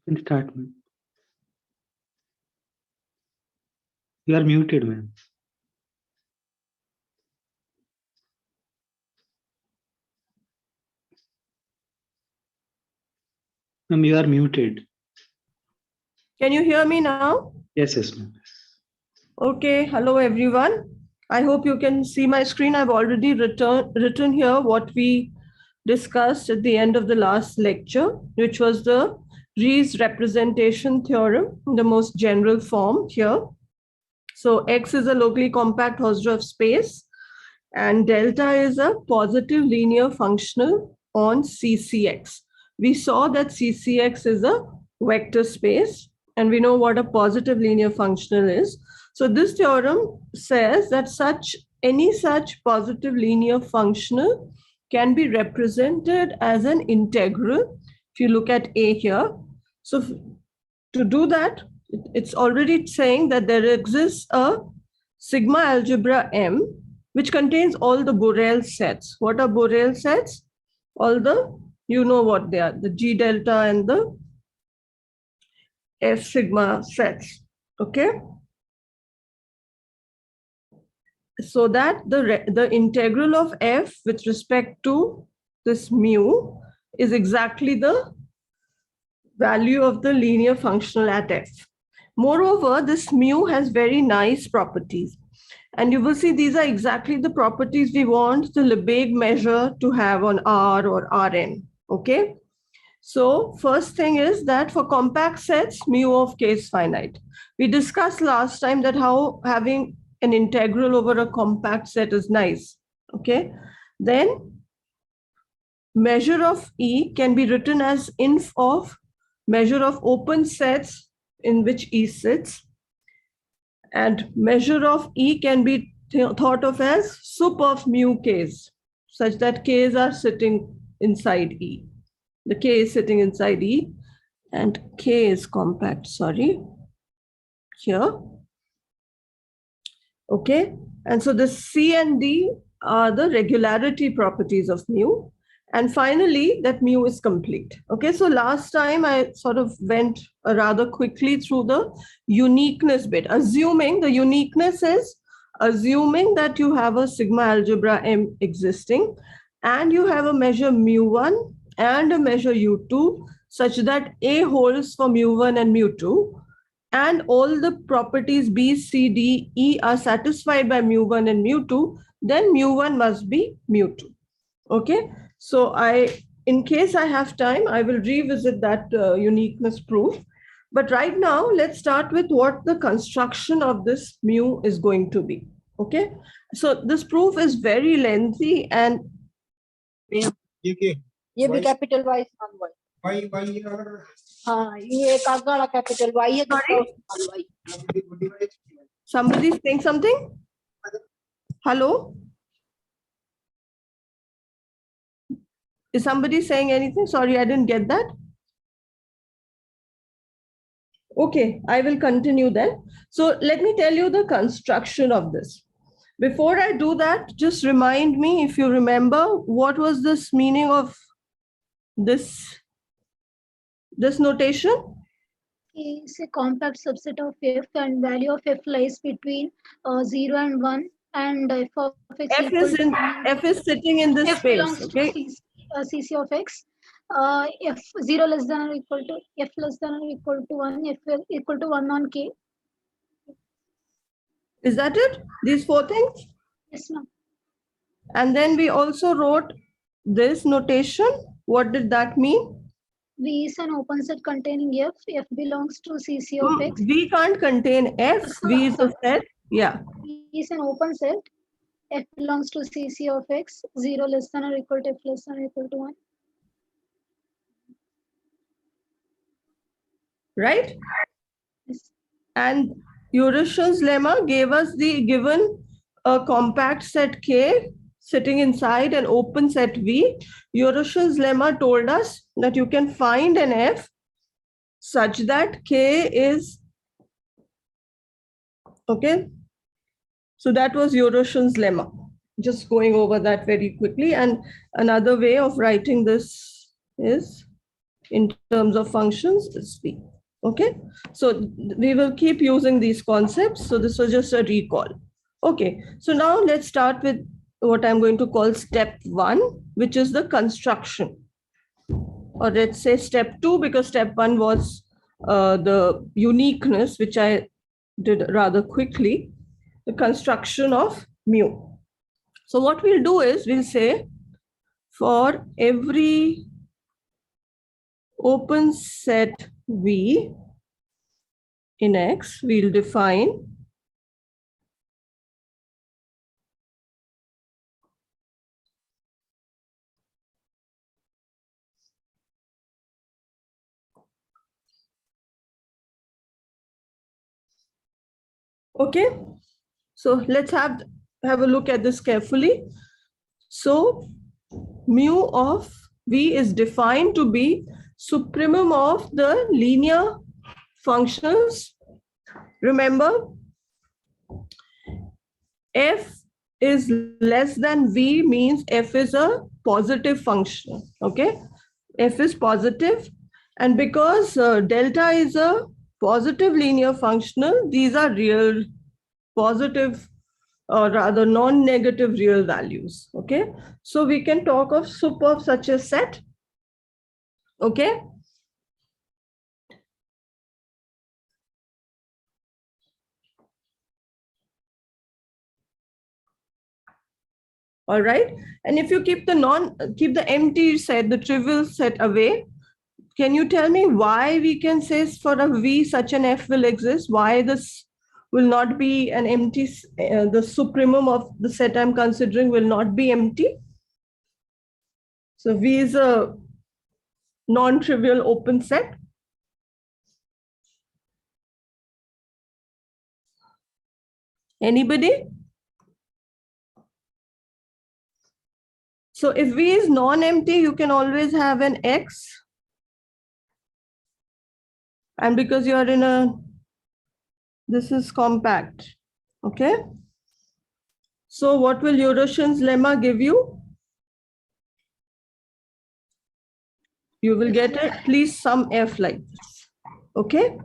Can start, ma'am. You are muted, ma'am. Ma'am, you are muted. Can you hear me now? Yes, yes, ma'am. Okay, hello everyone. I hope you can see my screen. I've already written here what we discussed at the end of the last lecture, which was the Rees representation theorem in the most general form here. So X is a locally compact Hausdorff space and delta is a positive linear functional on CCX. We saw that CCX is a vector space and we know what a positive linear functional is. So this theorem says that any such positive linear functional can be represented as an integral. If you look at A here, so to do that, it's already saying that there exists a sigma algebra M which contains all the Borel sets. What are Borel sets? All the, you know what they are, the G delta and the F sigma sets. Okay. So that the integral of F with respect to this mu is exactly the value of the linear functional at F. Moreover, this mu has very nice properties. And you will see these are exactly the properties we want the Lebesgue measure to have on R or Rn. Okay. So first thing is that for compact sets, mu of k is finite. We discussed last time that how having an integral over a compact set is nice. Okay. Then measure of E can be written as inf of measure of open sets in which E sits. And measure of E can be thought of as sup of mu k's, such that k's are sitting inside E. The k is sitting inside E and k is compact, sorry, here. Okay, and so the C and D are the regularity properties of mu. And finally, that mu is complete. Okay, so last time I sort of went rather quickly through the uniqueness bit, assuming the uniqueness is assuming that you have a sigma algebra M existing and you have a measure mu1 and a measure u2 such that A holds for mu1 and mu2 and all the properties B, C, D, E are satisfied by mu1 and mu2, then mu1 must be mu2. Okay, so in case I have time, I will revisit that uniqueness proof. But right now, let's start with what the construction of this mu is going to be. Okay, so this proof is very lengthy and ये भी capital Y small Y हाँ ये एक आगड़ा capital Y है दूसरा small Y somebody saying something? Hello? Is somebody saying anything? Sorry, I didn't get that. Okay, I will continue then. So let me tell you the construction of this. Before I do that, just remind me, if you remember, what was this meaning of this notation? Is a compact subset of f and value of f lies between 0 and 1 and f of x F is sitting in this f space. belongs Okay. to cc of x. F 0 less than or equal to f less than or equal to 1, f equal to 1 on k. Is that it? These four things? Yes, ma'am. And then we also wrote this notation. What did that mean? V is an open set containing f. F belongs to cc of x. V can't contain F. V is a set. Yeah. V is an open set. F belongs to cc of x. 0 less than or equal to f less than or equal to 1. Right? Yes. And Euritian's lemma gave us the given a compact set K sitting inside an open set V. Euritian's lemma told us that you can find an F such that K is okay. So that was Euritian's lemma. Just going over that very quickly. And another way of writing this is in terms of functions is V. Okay, so we will keep using these concepts. So this was just a recall. Okay, so now let's start with what I'm going to call step 1, which is the construction. Or let's say step 2, because step 1 was the uniqueness, which I did rather quickly, the construction of mu. So what we'll do is we'll say for every open set V in X, we'll define okay. So let's have a look at this carefully. So mu of V is defined to be supremum of the linear functions. Remember, F is less than V means F is a positive function. Okay, F is positive, and because delta is a positive linear functional, these are real positive or rather non-negative real values. Okay, so we can talk of sup of such a set. Okay, all right, and if you keep the empty set, the trivial set away, can you tell me why we can say for a V such an F will exist? Why this will not be an empty, the supremum of the set I'm considering will not be empty? So V is a non-trivial open set. Anybody? So if V is non-empty, you can always have an X. And because you are in a, this is compact. Okay. So what will Eurocian's lemma give you? You will get at least some F like this. Okay.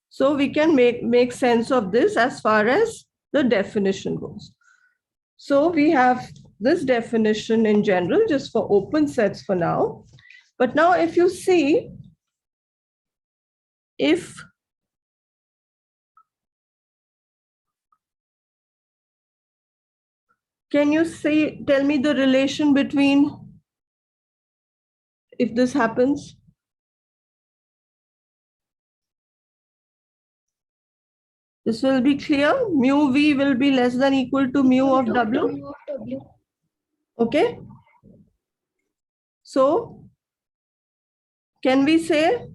So we can make sense of this as far as the definition goes. So we have this definition in general just for open sets for now. But now if you see, if can you say, tell me the relation between if this happens? This will be clear. Mu V will be less than equal to mu of W. Mu of W. Okay. So can we say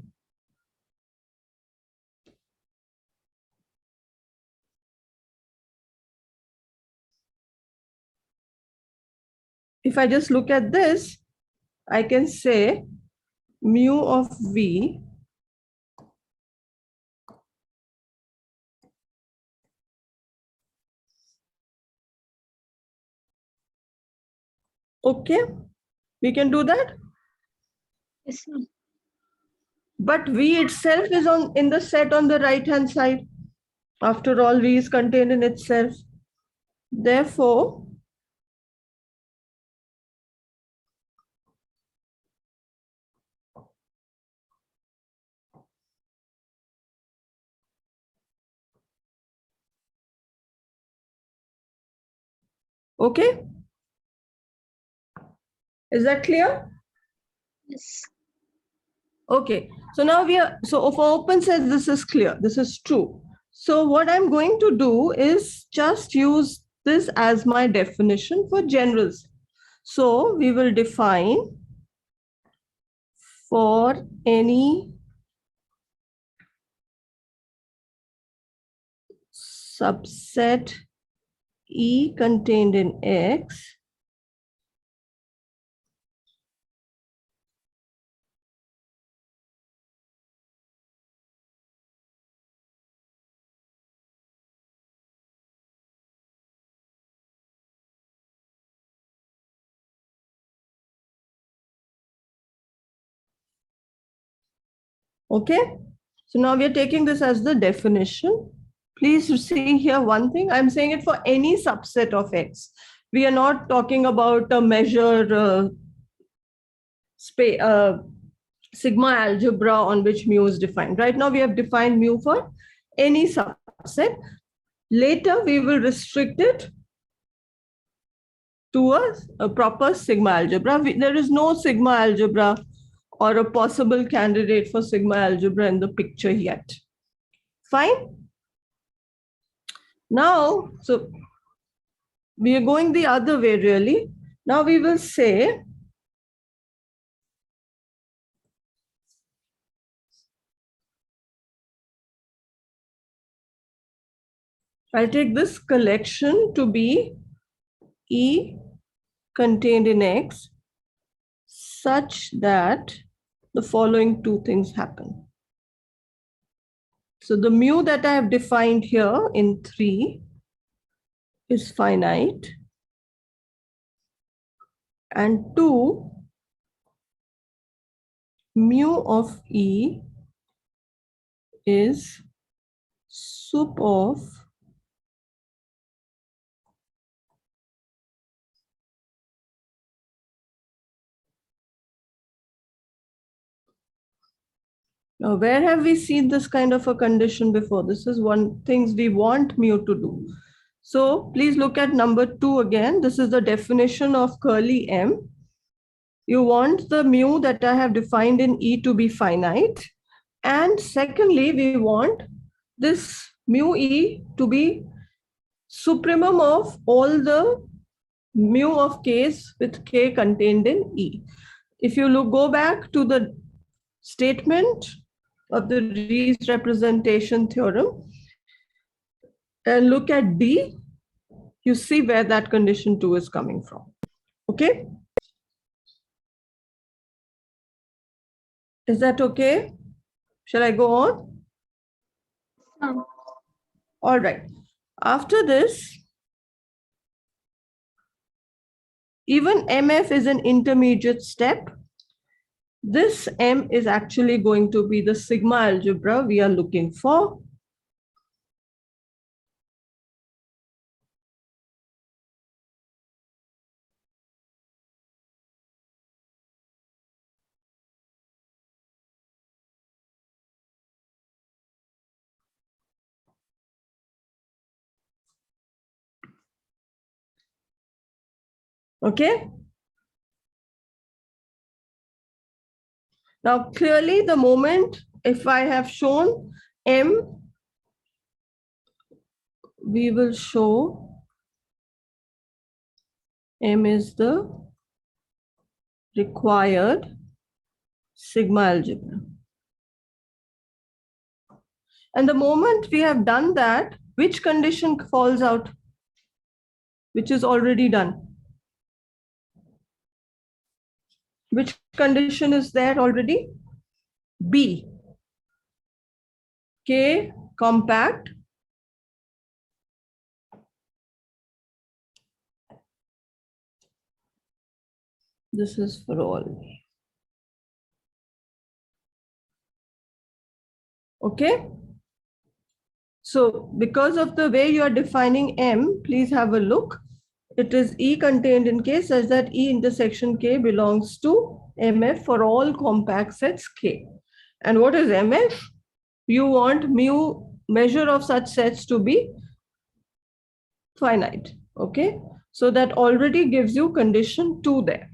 if I just look at this, I can say mu of V okay, we can do that. Yes, ma'am. But V itself is in the set on the right hand side. After all, V is contained in itself. Therefore, okay. Is that clear? Yes. Okay. So now so for open sets, this is clear. This is true. So what I'm going to do is just use this as my definition for generals. So we will define for any subset E contained in X, Okay. So now we are taking this as the definition. Please see here one thing. I'm saying it for any subset of X. We are not talking about a measure sigma algebra on which mu is defined. Right now we have defined mu for any subset. Later we will restrict it to a proper sigma algebra. There is no sigma algebra or a possible candidate for sigma algebra in the picture yet. Fine. Now, so we are going the other way really. Now we will say I'll take this collection to be E contained in X such that the following two things happen. So the mu that I have defined here in 3 is finite, and 2, mu of E is sup of now, where have we seen this kind of a condition before? This is one things we want mu to do. So please look at number 2 again. This is the definition of curly M. You want the mu that I have defined in E to be finite. And secondly, we want this mu E to be supremum of all the mu of k's with k contained in E. If you go back to the statement of the Rees representation theorem and look at D, you see where that condition 2 is coming from. Okay? Is that okay? Shall I go on? All right. After this, even MF is an intermediate step. This M is actually going to be the sigma algebra we are looking for. Okay. Now, clearly the moment, if I have shown M, we will show M is the required sigma algebra. And the moment we have done that, which condition falls out? Which is already done. Which condition is there already? B. K compact. This is for all. Okay. So because of the way you are defining M, please have a look. It is E contained in K such that E intersection K belongs to MF for all compact sets K. And what is MF? You want mu measure of such sets to be finite. Okay. So that already gives you condition 2 there.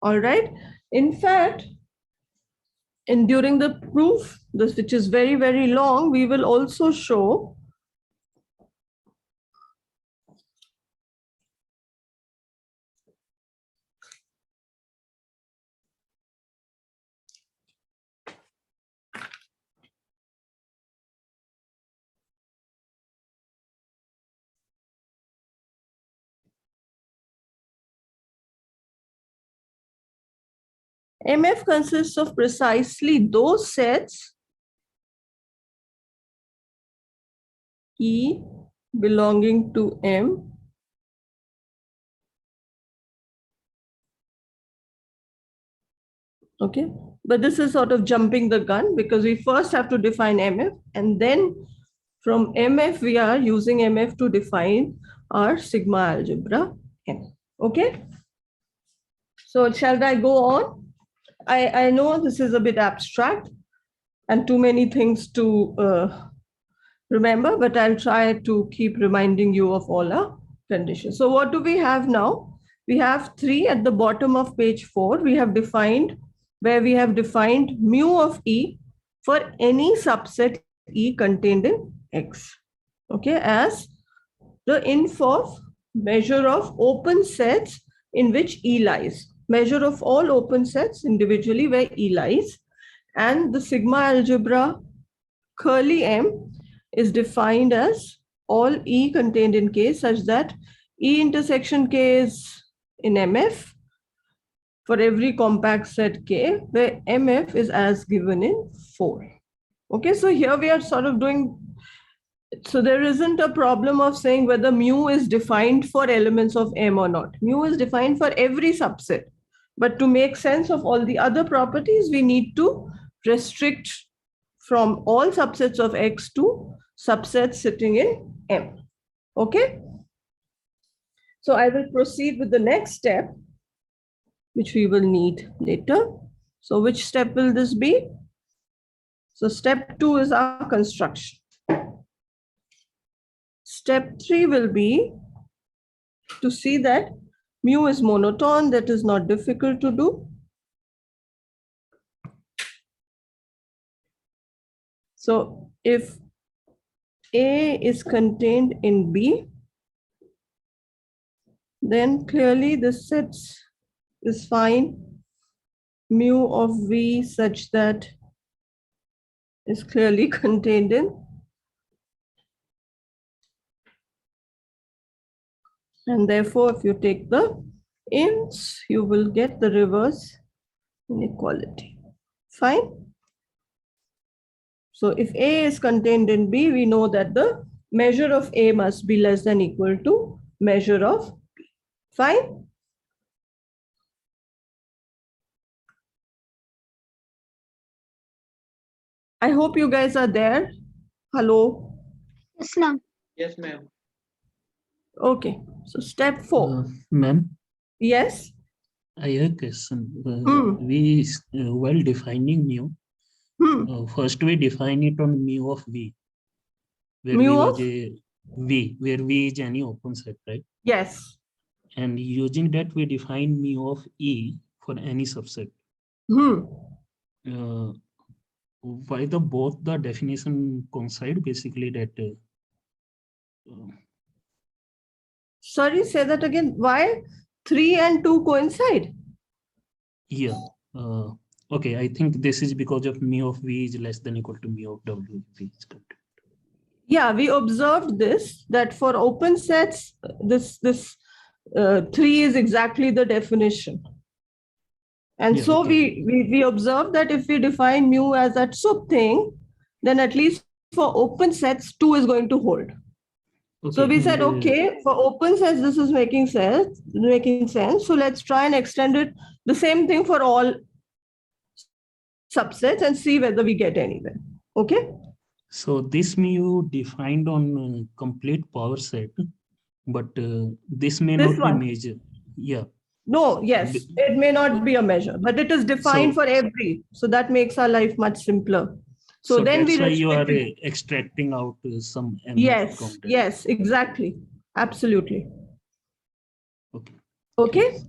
All right. In fact, during the proof, this which is very, very long, we will also show MF consists of precisely those sets E belonging to M okay, but this is sort of jumping the gun because we first have to define MF, and then from MF, we are using MF to define our sigma algebra M. Okay. So shall I go on? I know this is a bit abstract and too many things to remember, but I'll try to keep reminding you of all our conditions. So what do we have now? We have 3 at the bottom of page 4. We have defined where we have defined mu of E for any subset E contained in X, okay, as the inf of measure of open sets in which E lies, measure of all open sets individually where E lies, and the sigma algebra curly M is defined as all E contained in K such that E intersection K is in MF for every compact set K, where MF is as given in 4. Okay, so here we are sort of doing, so there isn't a problem of saying whether mu is defined for elements of M or not. Mu is defined for every subset. But to make sense of all the other properties, we need to restrict from all subsets of X to subsets sitting in M. Okay? So I will proceed with the next step, which we will need later. So which step will this be? So step 2 is our construction. Step 3 will be to see that mu is monotone. That is not difficult to do. So if A is contained in B, then clearly this set is fine. Mu of V such that is clearly contained in, and therefore if you take the ints, you will get the reverse inequality. Fine. So if A is contained in B, we know that the measure of A must be less than equal to measure of B. Fine. I hope you guys are there. Hello. Yes, ma'am. Yes, ma'am. Okay. So step 4. Ma'am, Yes. I have a question. Hmm. While defining mu, first we define it on mu of V, where Mu V of? was a V, where V is any open set, right? Yes. And using that, we define mu of E for any subset. Why both the definition coincide? Basically, that. Sorry, say that again. Why 3 and 2 coincide? Yeah. Okay, I think this is because of mu of V is less than equal to mu of W. Yeah, we observed this, that for open sets, this 3 is exactly the definition. And Yeah, so okay. we observed that if we define mu as that sub thing, then at least for open sets, 2 is going to hold. Okay, So we said, okay, for open sets, this is making sense. So let's try and extend it the same thing for all subsets and see whether we get anywhere. Okay. So this mu defined on complete power set, but this may This not one. be major. Yeah. No, yes, it may not be a measure, but it is defined So- for every. So that makes our life much simpler. So then that's we why you are restrict it. extracting out some MF Yes, content. yes, exactly. Absolutely. Okay. Okay.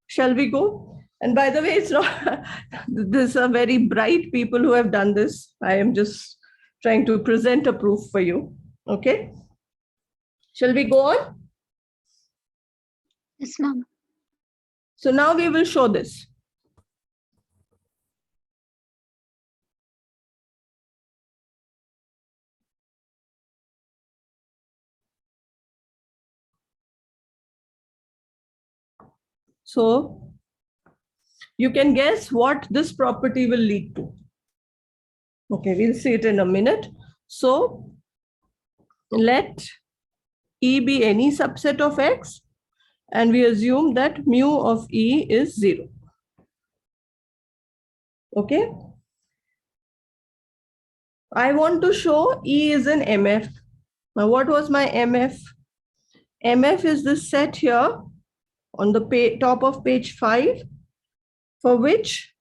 Shall we go? And by the way, it's not, these are very bright people who have done this. I am just trying to present a proof for you. Okay. Shall we go on? Yes, ma'am. So now we will show this. So you can guess what this property will lead to. Okay, we'll see it in a minute. So let E be any subset of X, and we assume that mu of E is 0. Okay. I want to show E is an MF. Now, what was my MF? MF is this set here on the top of page 5, for which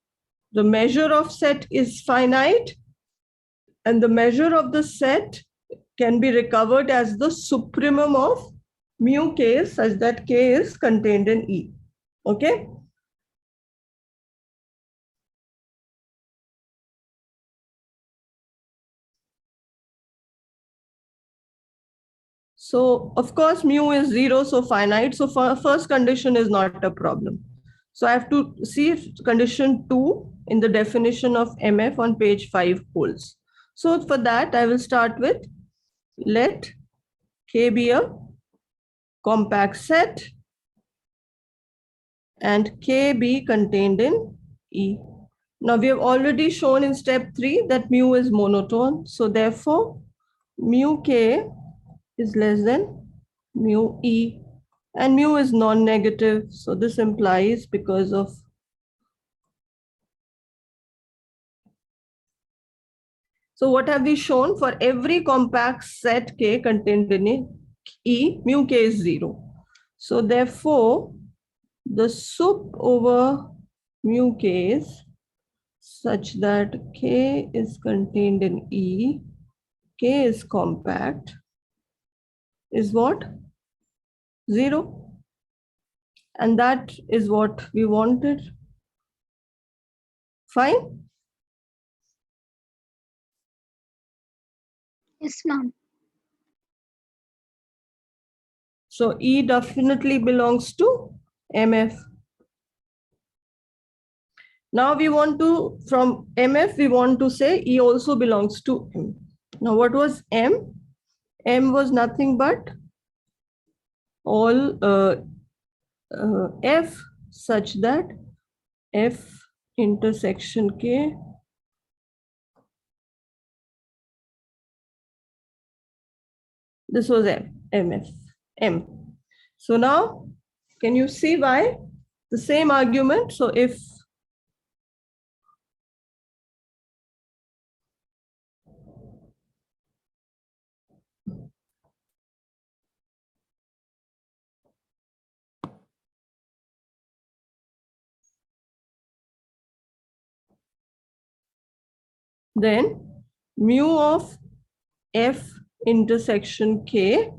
the measure of set is finite, and the measure of the set can be recovered as the supremum of mu k such that k is contained in E. Okay. So of course, mu is 0, so finite. So first condition is not a problem. So I have to see if condition 2 in the definition of MF on page 5 holds. So for that, I will start with let K be a compact set and K be contained in E. Now we have already shown in step 3 that mu is monotone. So therefore, mu K is less than mu E, and mu is non-negative. So this implies because of so what have we shown? For every compact set K contained in E, mu K is 0. So therefore, the sup over mu K is such that K is contained in E, K is compact, is what? 0. And that is what we wanted. Fine? Yes, ma'am. So E definitely belongs to MF. Now we want to, from MF, we want to say E also belongs to M. Now what was M? M was nothing but all F such that F intersection K this was MF, M. So now, can you see why? The same argument. So if then mu of F intersection K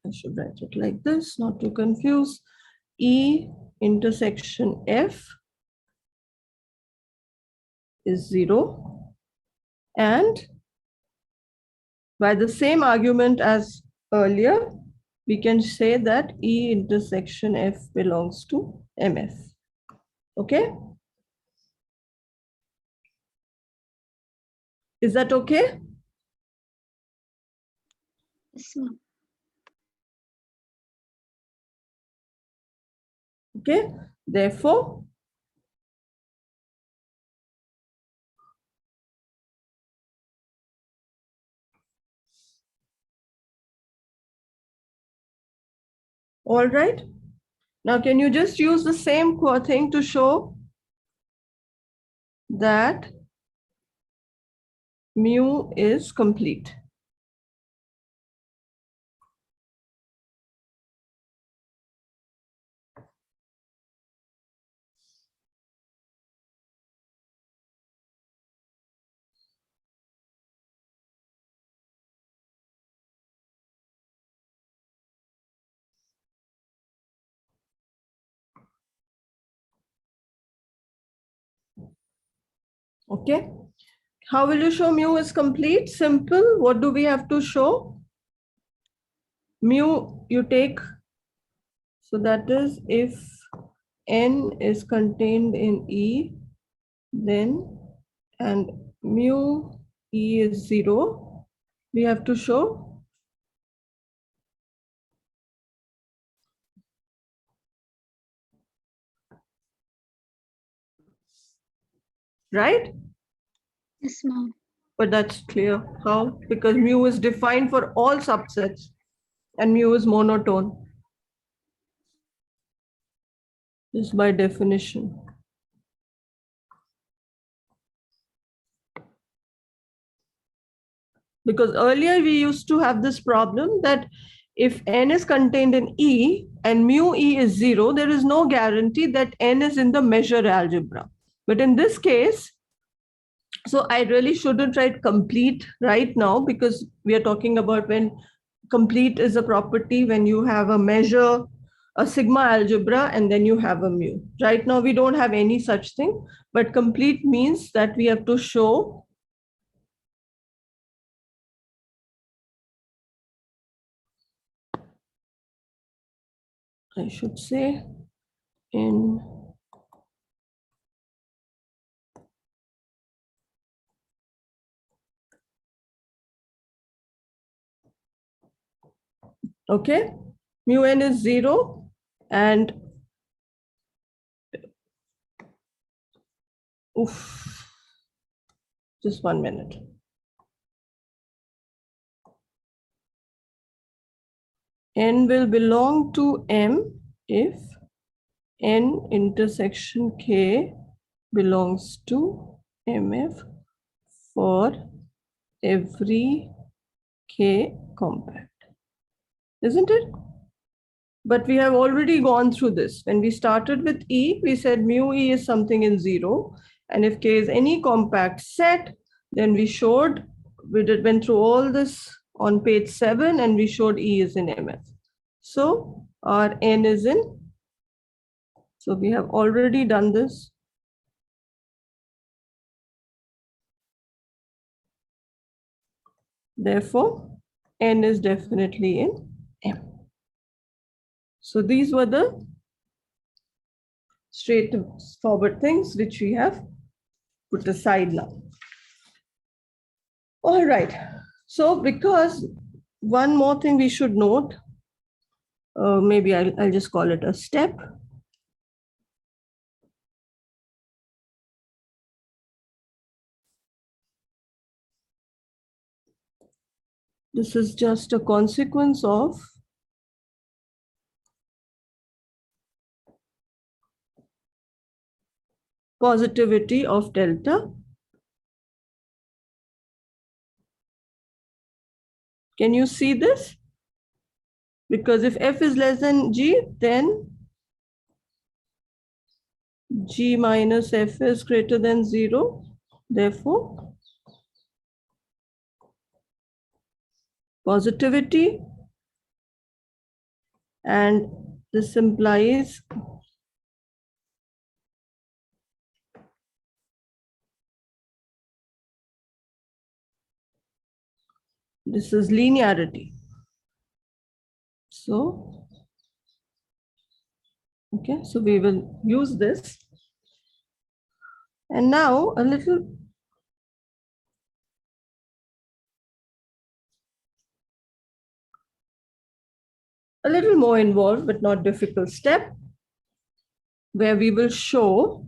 I should write it like this, not to confuse. E intersection F is 0. And by the same argument as earlier, we can say that E intersection F belongs to MF. Okay? Is that okay? Yes, ma'am. Okay, therefore, all right. Now, can you just use the same thing to show that mu is complete? Okay. How will you show mu is complete? Simple. What do we have to show? Mu you take, so that is if N is contained in E, then and mu E is 0, we have to show right? Yes, ma'am. But that's clear. How? Because mu is defined for all subsets and mu is monotone. just by definition. Because earlier we used to have this problem that if n is contained in E and mu E is 0, there is no guarantee that n is in the measure algebra. But in this case, so I really shouldn't write complete right now, because we are talking about when complete is a property when you have a measure, a sigma algebra, and then you have a mu. Right now we don't have any such thing, but complete means that we have to show I should say in okay, mu n is 0 and just 1 minute. N will belong to M if N intersection K belongs to MF for every K compact, isn't it? But we have already gone through this. When we started with E, we said mu E is something in 0. And if K is any compact set, then we went through all this on page 7 and we showed E is in MF. So our N is in, so we have already done this. Therefore, N is definitely in M. So these were the straightforward things which we have put aside now. All right. So because one more thing we should note, maybe I'll just call it a step. This is just a consequence of positivity of delta. Can you see this? Because if f is less than g, then g minus f is greater than 0. Therefore, positivity, and this implies this is linearity. So, okay, so we will use this. And now a little more involved but not difficult step, where we will show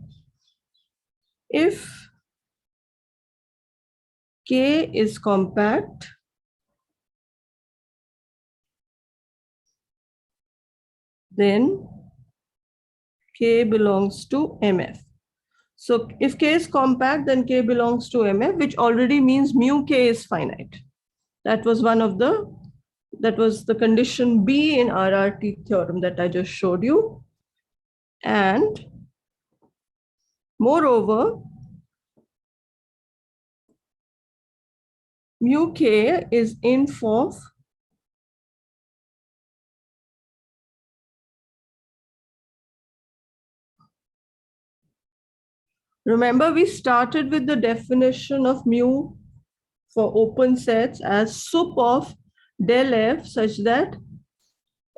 if K is compact, then K belongs to MF. So if K is compact, then K belongs to MF, which already means mu K is finite. That was the condition B in RRT theorem that I just showed you. And moreover, mu K is inf of remember, we started with the definition of mu for open sets as sup of del f such that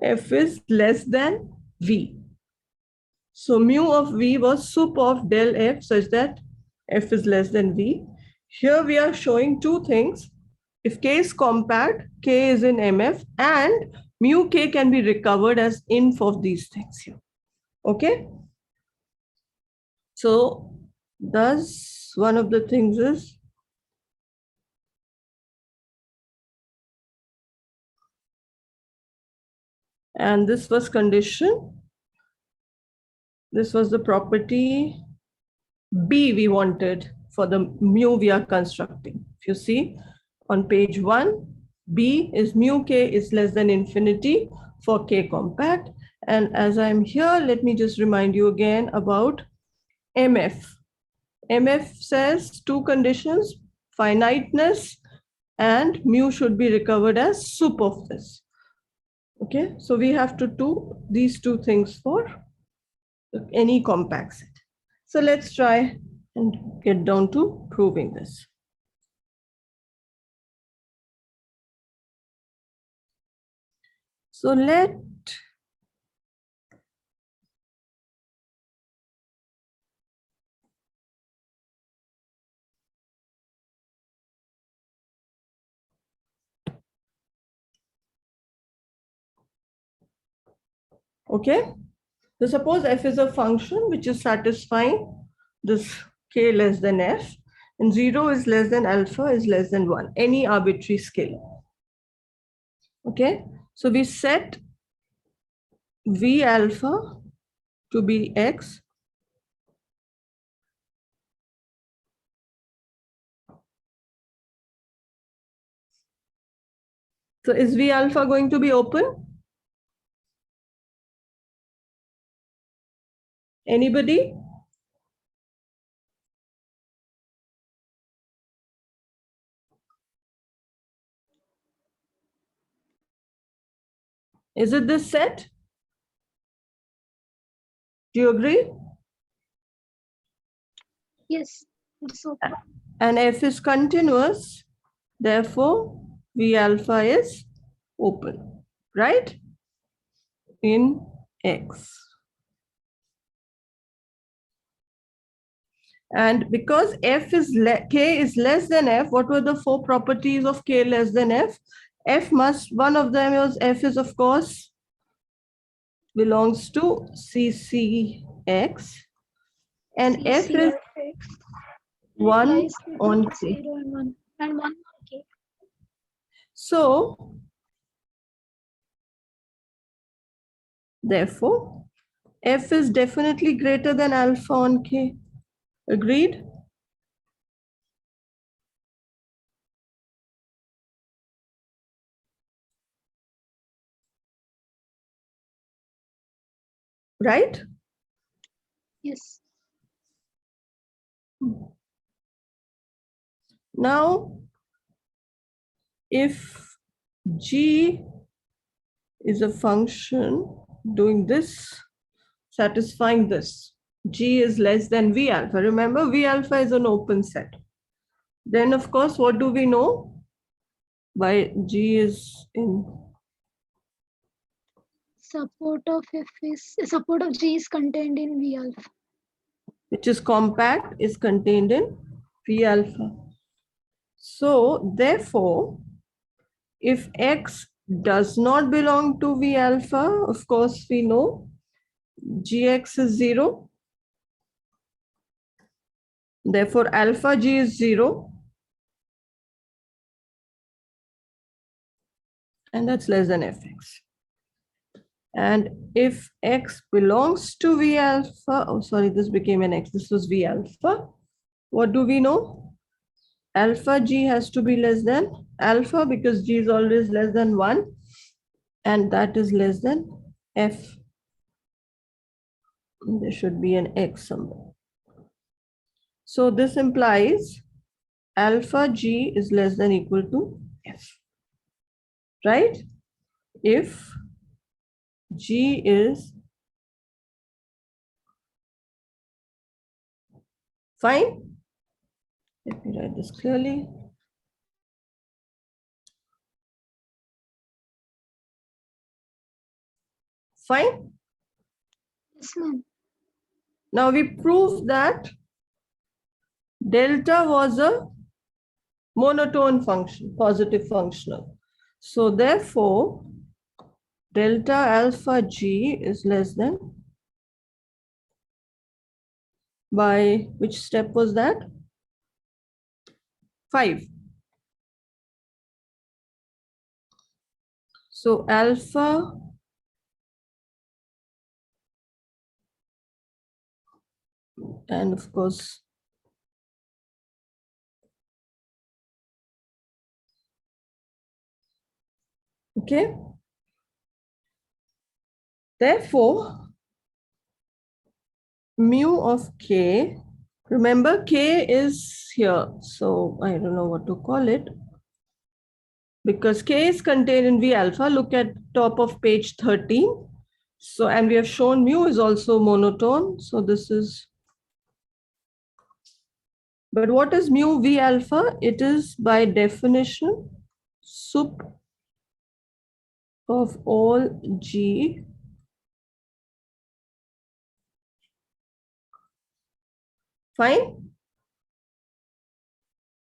f is less than v. So mu of v was sup of del f such that f is less than v. Here we are showing two things. If K is compact, K is in MF, and mu K can be recovered as inf of these things here. Okay? So thus one of the things is and this was condition This was the property B we wanted for the mu we are constructing. If you see on page 1, B is mu k is less than infinity for k compact. And as I'm here, let me just remind you again about MF. MF says two conditions, finiteness and mu should be recovered as sup of this. Okay, so we have to do these two things for any compact set. So let's try and get down to proving this. So okay, so suppose f is a function which is satisfying this k less than f, and 0 is less than alpha is less than 1, any arbitrary scale. Okay, so we set v alpha to be x. So is v alpha going to be open? Anybody? Is it this set? Do you agree? Yes, it's open. And f is continuous, therefore v alpha is open, right? In X. And because f is k is less than f, what were the four properties of k less than f? F must, one of them is f is of course belongs to CCX, and f is CCFX 1 lies on between k. 0 and 1 and 1 on k. So therefore, f is definitely greater than alpha on k. Agreed? Right? Yes. Now, if g is a function doing this, satisfying this, g is less than v alpha. Remember, v alpha is an open set. Then, of course, what do we know? By g is in Support of G is contained in V alpha. which is compact is contained in v alpha. So therefore, if x does not belong to v alpha, of course we know gx is 0. Therefore, alpha g is 0. And that's less than fx. And if x belongs to v alpha, oh sorry, this became an x, this was v alpha. What do we know? Alpha g has to be less than alpha because g is always less than 1, and that is less than f. There should be an x somewhere. So this implies alpha g is less than equal to f, right? If g is fine. Let me write this clearly. Fine. Yes, ma'am. Now we proved that delta was a monotone function, positive functional. So therefore, delta alpha g is less than, by which step was that? 5. So alpha And of course, okay. Therefore, mu of k, remember k is here. So I don't know what to call it. Because k is contained in V alpha, look at top of page 13. So, and we have shown mu is also monotone. So this is, but what is mu V alpha? It is by definition sup of all G fine.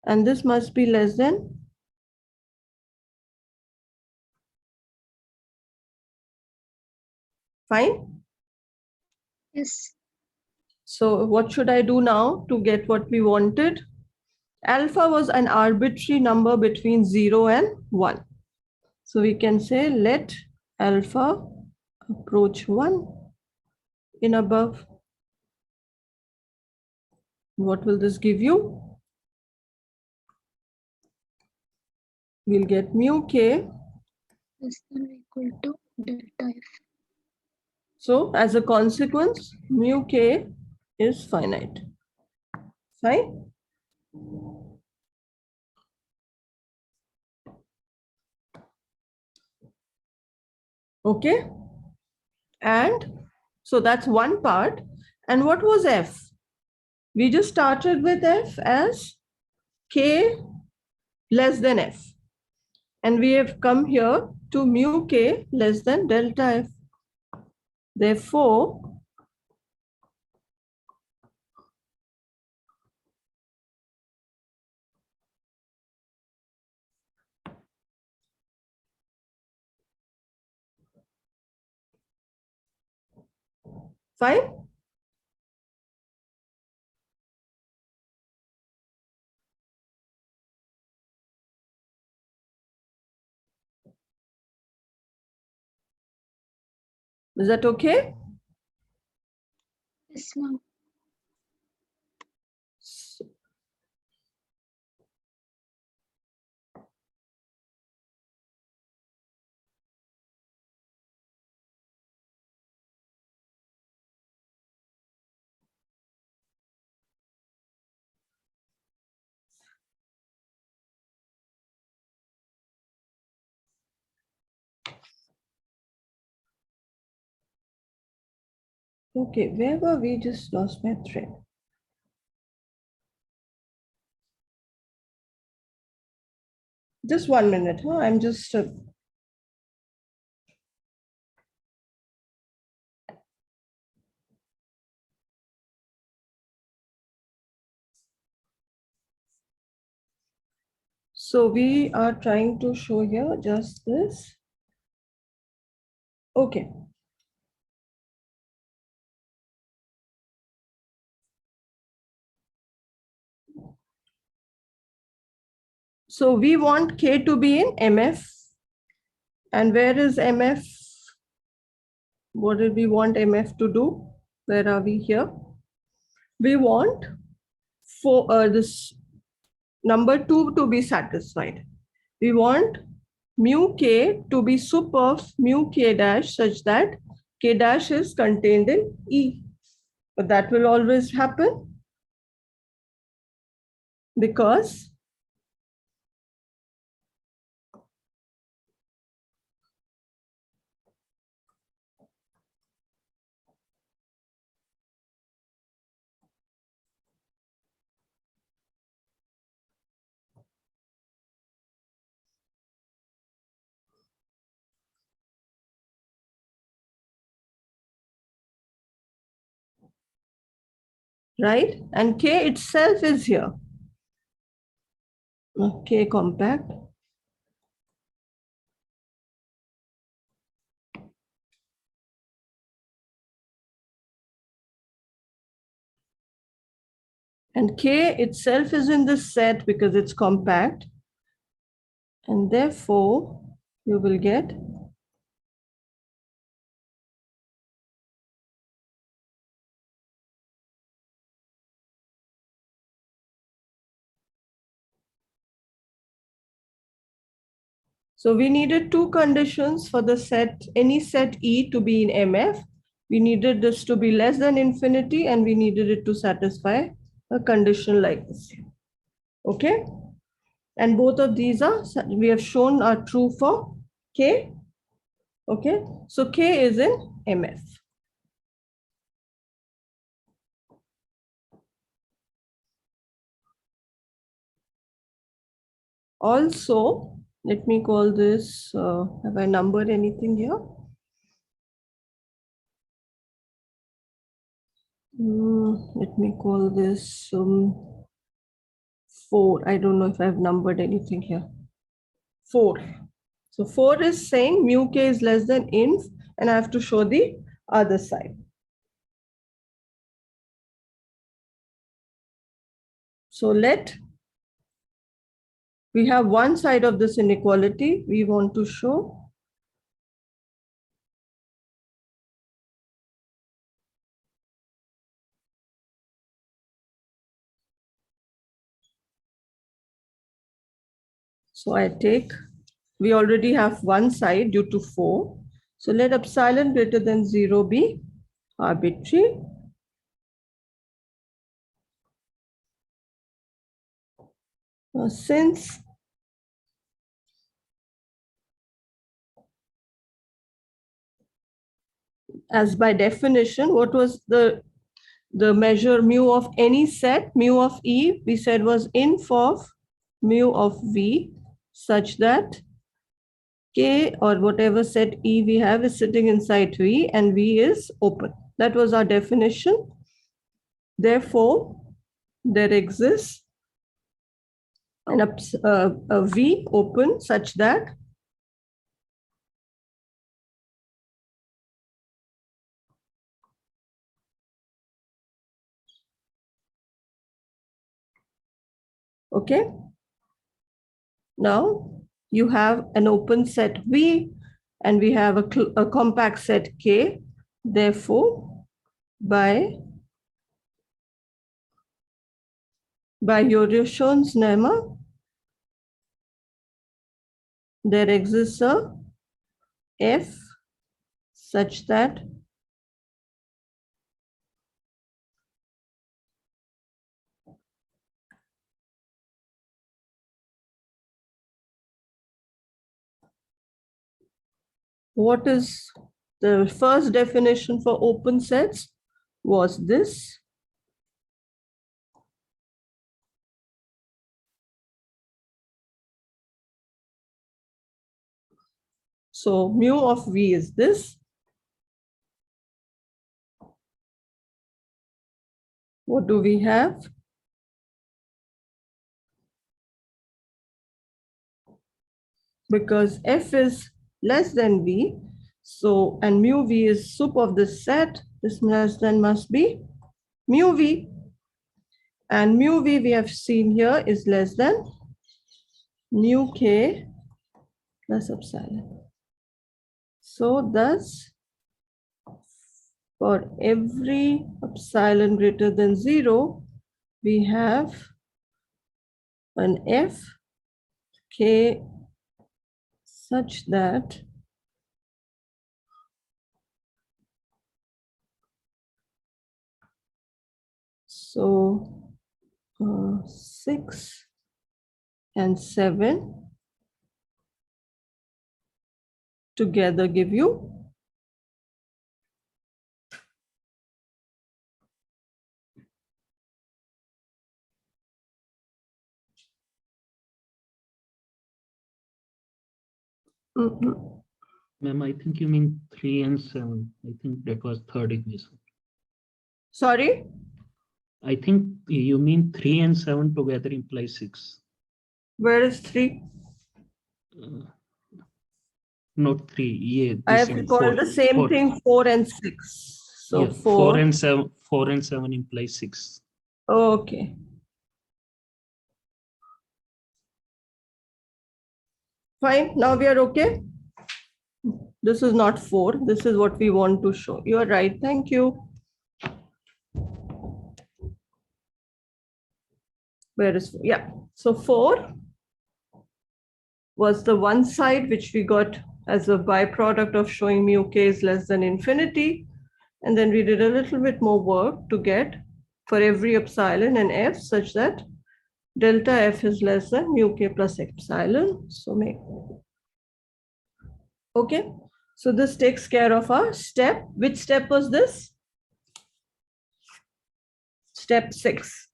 And this must be less than fine. Yes. So what should I do now to get what we wanted? Alpha was an arbitrary number between 0 and 1. So we can say let alpha approach 1 in above. What will this give you? We'll get mu k. Less than or equal to delta F. So as a consequence, mu k is finite. Fine. Okay. And so that's one part. And what was F? We just started with F as k less than F. And we have come here to mu k less than delta F. Therefore, fine. Is that okay? Yes, ma'am. Okay, where were we? Just lost my thread. Just 1 minute. Huh? I'm just so we are trying to show here just this. Okay. So we want K to be in MF. And where is MF? What did we want MF to do? Where are we here? We want for this number 2 to be satisfied. We want mu K to be sup of mu K dash such that K dash is contained in E. But that will always happen because right? And K itself is here. K compact. And K itself is in this set because it's compact. And therefore, you will get So we needed two conditions for the set, any set E to be in MF. We needed this to be less than infinity, and we needed it to satisfy a condition like this. Okay. And both of these are, we have shown, are true for K. Okay. So K is in MF. Also, let me call this, have I numbered anything here? Let me call this 4. I don't know if I've numbered anything here. 4. So 4 is saying mu k is less than inf, and I have to show the other side. So we have one side of this inequality we want to show. So we already have one side due to 4. So let epsilon greater than 0 be arbitrary. Since as by definition, what was the measure mu of any set? Mu of E, we said, was inf of mu of V, such that K or whatever set E we have is sitting inside V and V is open. That was our definition. Therefore, there exists a V open such that okay. Now you have an open set V and we have a compact set K. Therefore, by Yoryushon's lemma, there exists a F such that what is the first definition for open sets was this. So mu of V is this. What do we have? Because F is less than V, so, and mu V is sup of this set, this less than must be mu V. And mu V we have seen here is less than mu K plus epsilon. So thus, for every epsilon greater than 0, we have an F K such that so 6 and 7 together give you Ma'am, I think you mean 3 and 7. I think that was third equation. Sorry? I think you mean 3 and 7 together imply 6. Where is 3? Not 3. Yeah, I have to call the same thing 4 and 6. So yeah, 4 and 7. 4 and 7 imply 6. Okay. Fine. Now we are okay. This is not 4. This is what we want to show. You are right. Thank you. Where is 4? Yeah. So 4 was the one side which we got as a byproduct of showing mu k is less than infinity. And then we did a little bit more work to get for every epsilon and f such that delta f is less than mu k plus epsilon. So make. Okay. So this takes care of our step. Which step was this? Step 6.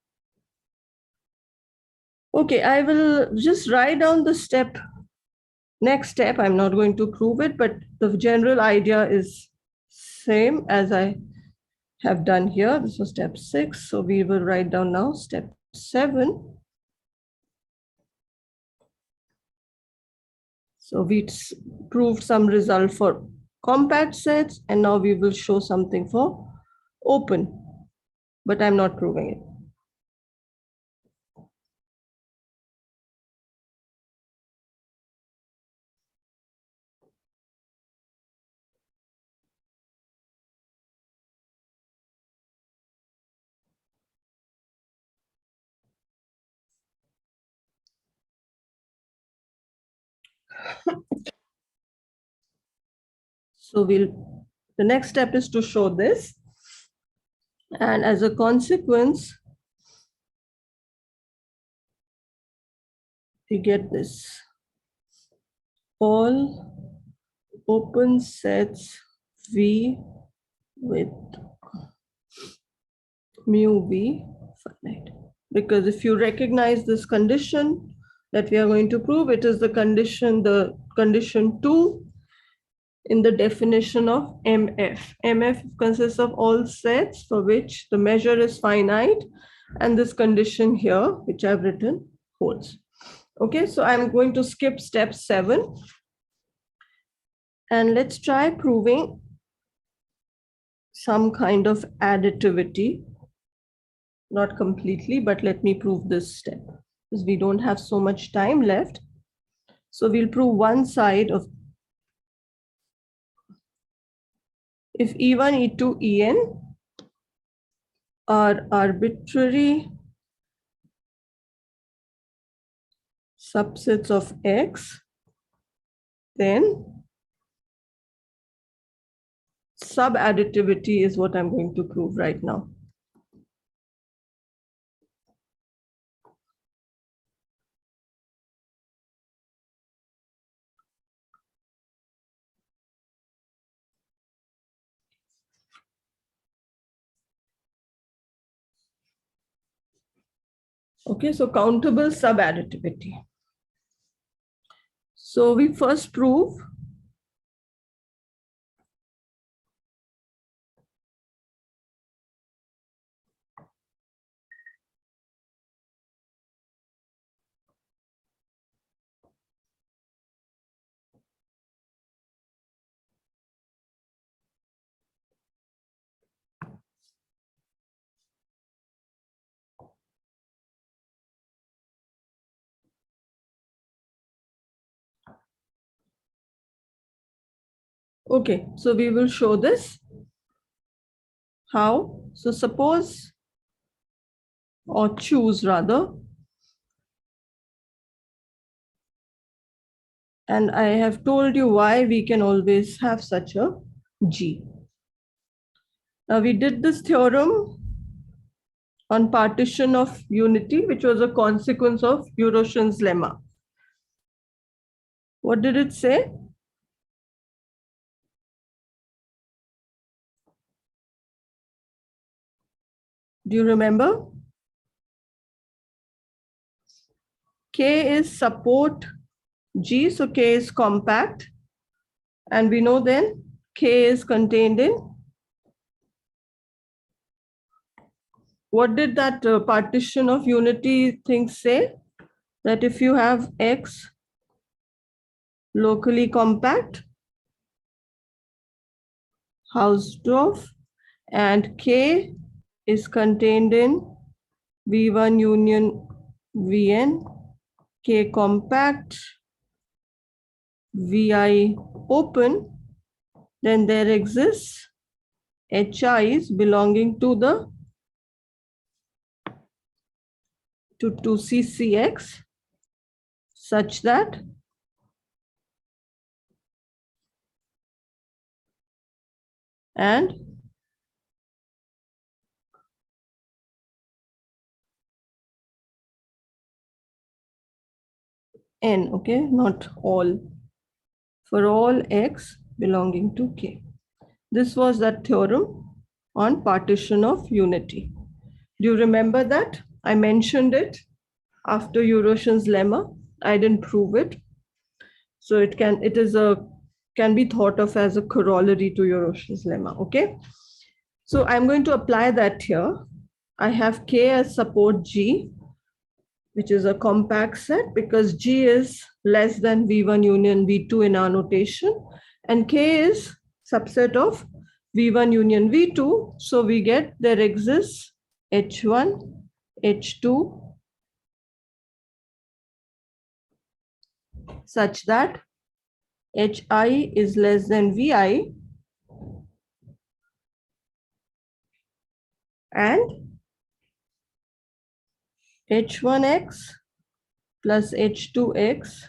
Okay, I will just write down the step. Next step, I'm not going to prove it, but the general idea is same as I have done here. This was step 6. So we will write down now step 7. So we proved some result for compact sets, and now we will show something for open, but I'm not proving it. So the next step is to show this. And as a consequence, we get this. All open sets V with mu V finite. Because if you recognize this condition that we are going to prove, it is the condition 2 in the definition of MF. MF consists of all sets for which the measure is finite, and this condition here, which I've written, holds. Okay, so I'm going to skip step 7. And let's try proving some kind of additivity. Not completely, but let me prove this step, because we don't have so much time left. So we'll prove one side of if E1, E2, En are arbitrary subsets of X, then subadditivity is what I'm going to prove right now. Okay, so countable subadditivity. So we first prove okay, so we will show this. How? So suppose, or choose rather, and I have told you why we can always have such a G. Now we did this theorem on partition of unity, which was a consequence of Eurocian's lemma. What did it say? Do you remember? K is support G, so K is compact. And we know then K is contained in. What did that partition of unity thing say? That if you have X locally compact, Hausdorff, and K is contained in V1 union Vn, K compact, Vi open, then there exists HIs belonging to the to CCX such that and n, okay, not all, for all x belonging to K. This was that theorem on partition of unity. Do you remember that? I mentioned it after Eurocian's lemma. I didn't prove it. So it can be thought of as a corollary to Eurocian's lemma. Okay. So I'm going to apply that here. I have K as support G, which is a compact set because G is less than V1 union V2 in our notation, and K is subset of V1 union V2. So we get there exists H1, H2 such that Hi is less than Vi and H1x plus H2x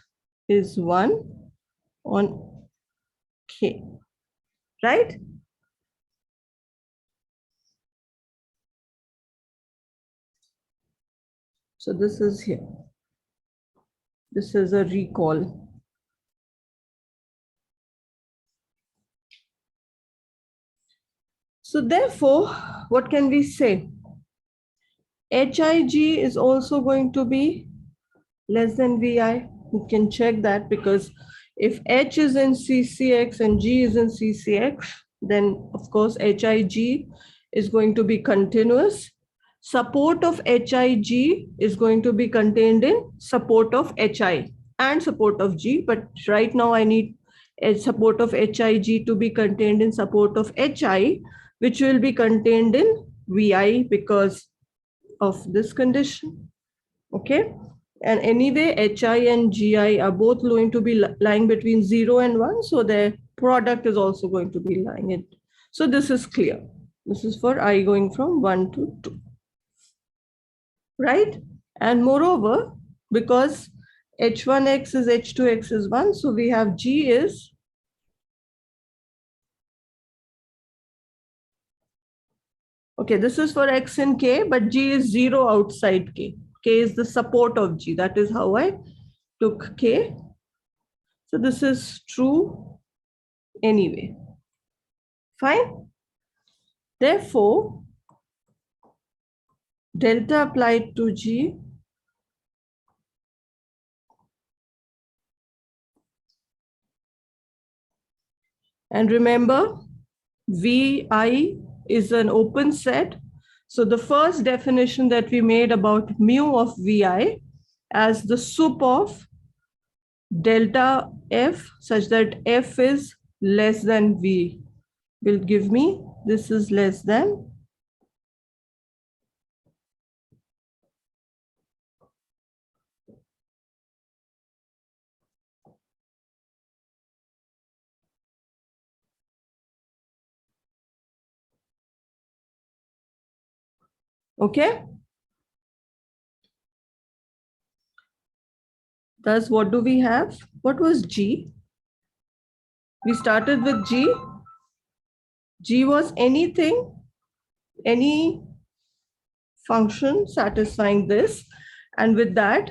is 1 on K, right? So this is here. This is a recall. So therefore, what can we say? Hij is also going to be less than Vi. You can check that because if H is in CCX and G is in CCX, then of course Hij is going to be continuous. Support of Hij is going to be contained in support of Hi and support of G. But right now I need a support of Hij to be contained in support of Hi, which will be contained in Vi because of this condition. Okay. And anyway, Hi and Gi are both going to be lying between 0 and 1. So their product is also going to be lying in. So this is clear. This is for I going from 1 to 2. Right? And moreover, because H1x is H2x is 1, so we have G is okay, this is for x and K, but G is 0 outside K. K is the support of G. That is how I took K. So this is true anyway. Fine. Therefore, delta applied to G and remember Vi is an open set. So the first definition that we made about mu of Vi as the sup of delta F such that F is less than V will give me this is less than okay. Thus, what do we have? What was G? We started with G. G was anything, any function satisfying this. And with that,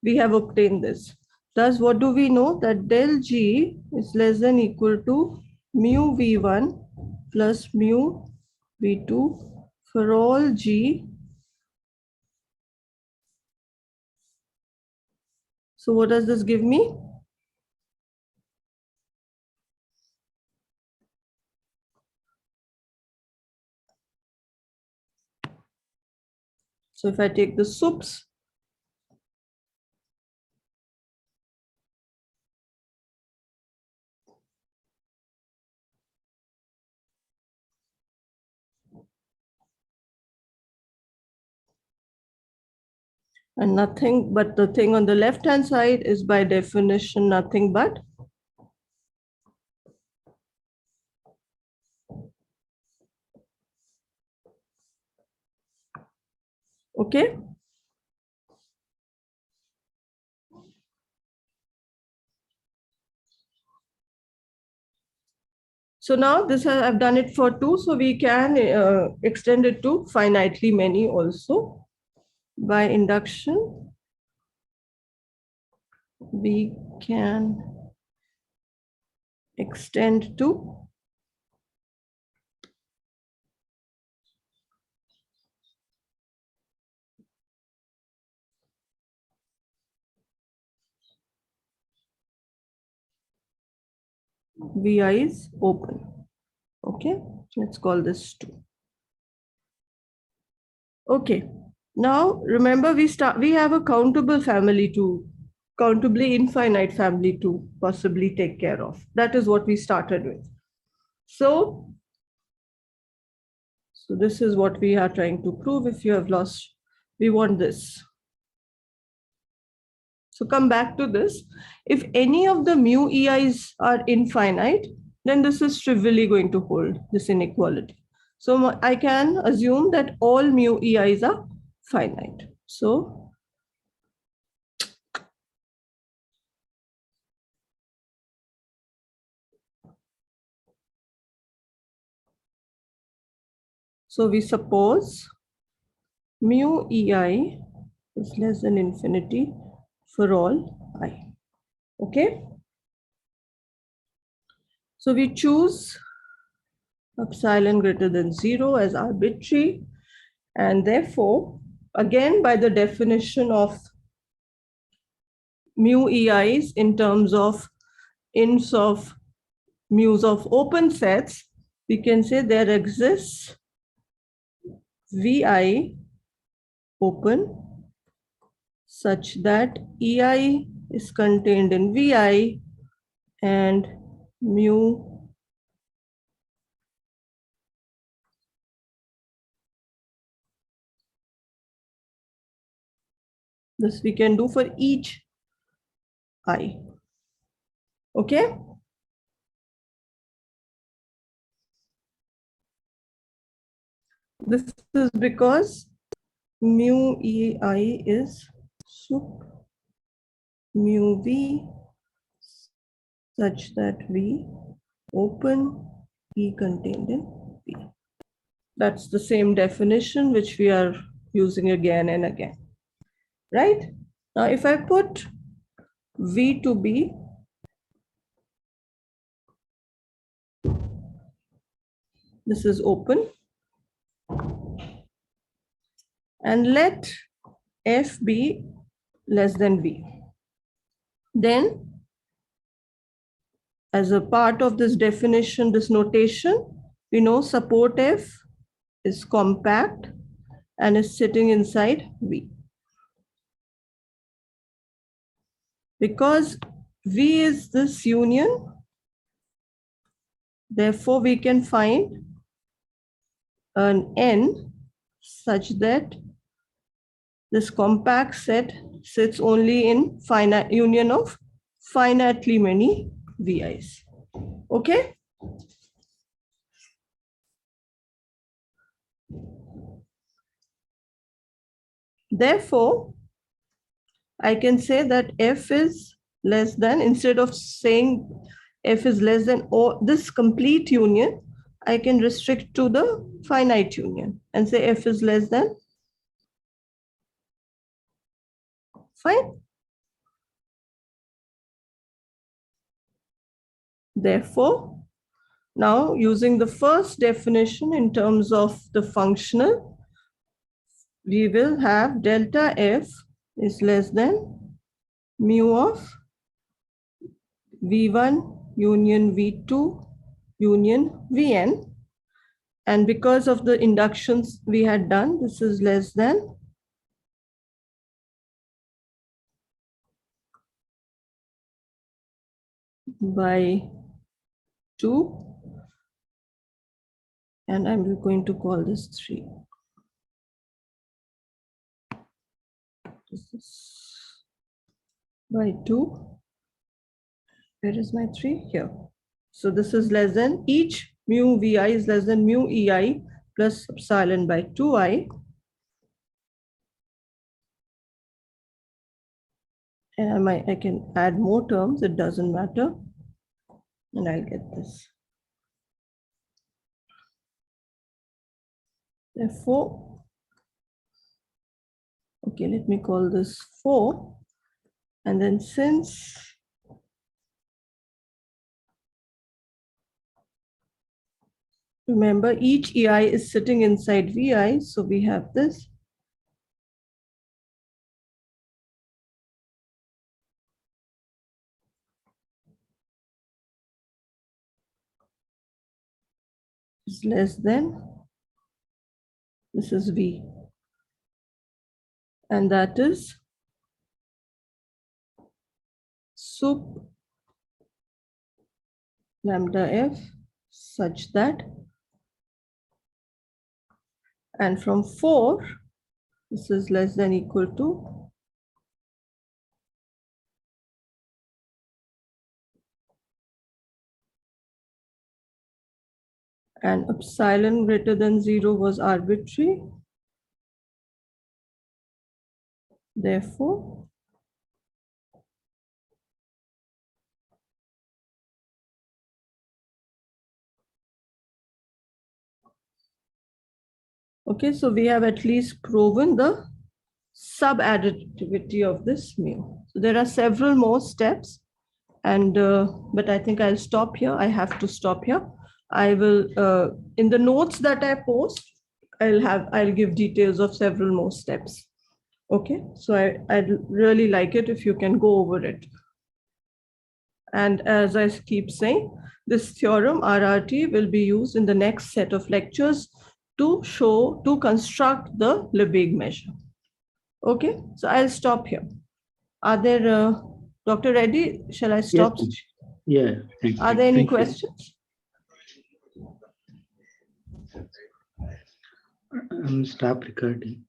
we have obtained this. Thus, what do we know? That del G is less than equal to mu V1 plus mu V2 for all G. So what does this give me? So if I take the sups, and nothing but the thing on the left hand side is by definition nothing but okay. So now this I've done it for 2, so we can extend it to finitely many also. By induction, we can extend to Vi is open. Okay, let's call this 2. Okay, now remember we have a countable family to countably infinite family to possibly take care of. That is what we started with. So this is what we are trying to prove. If you have lost, we want this. So come back to this. If any of the mu EIs are infinite, then this is trivially going to hold this inequality. So I can assume that all mu EIs are finite. So we suppose mu EI is less than infinity for all I. Okay. So we choose epsilon greater than 0 as arbitrary, and therefore, again, by the definition of mu EIs in terms of ints of mu's of open sets, we can say there exists Vi open such that EI is contained in Vi and mu this we can do for each I. Okay. This is because mu EI is sup mu V such that V open E contained in V. That's the same definition which we are using again and again, right? Now, if I put V to be this is open, and let F be less than V. Then, as a part of this definition, this notation, we know support F is compact and is sitting inside V. Because V is this union, therefore we can find an N such that this compact set sits only in finite union of finitely many VIs. Okay? Therefore, I can say that F is less than, instead of saying F is less than or this complete union, I can restrict to the finite union and say F is less than. Fine. Therefore, now using the first definition in terms of the functional, we will have delta F is less than mu of V1 union V2 union Vn. And because of the inductions we had done, this is less than by 2. And I'm going to call this 3. This is by 2. Where is my 3? Here. So this is less than, each mu Vi is less than mu Ei plus epsilon by 2i. And I can add more terms, it doesn't matter. And I'll get this. Therefore, okay, let me call this 4. And then since remember each EI is sitting inside VI, so we have this. Is less than, this is V. And that is sup lambda F such that, and from 4, this is less than equal to and epsilon greater than 0 was arbitrary. Therefore, okay, so we have at least proven the sub-additivity of this mu. So there are several more steps, and but I think I'll stop here. I have to stop here. I will, in the notes that I post, I'll give details of several more steps. Okay, so I'd really like it if you can go over it. And as I keep saying, this theorem RRT will be used in the next set of lectures to construct the Lebesgue measure. Okay, so I'll stop here. Are there, Dr. Reddy, shall I stop? Yes. Yeah. Are there any questions? Stop recording.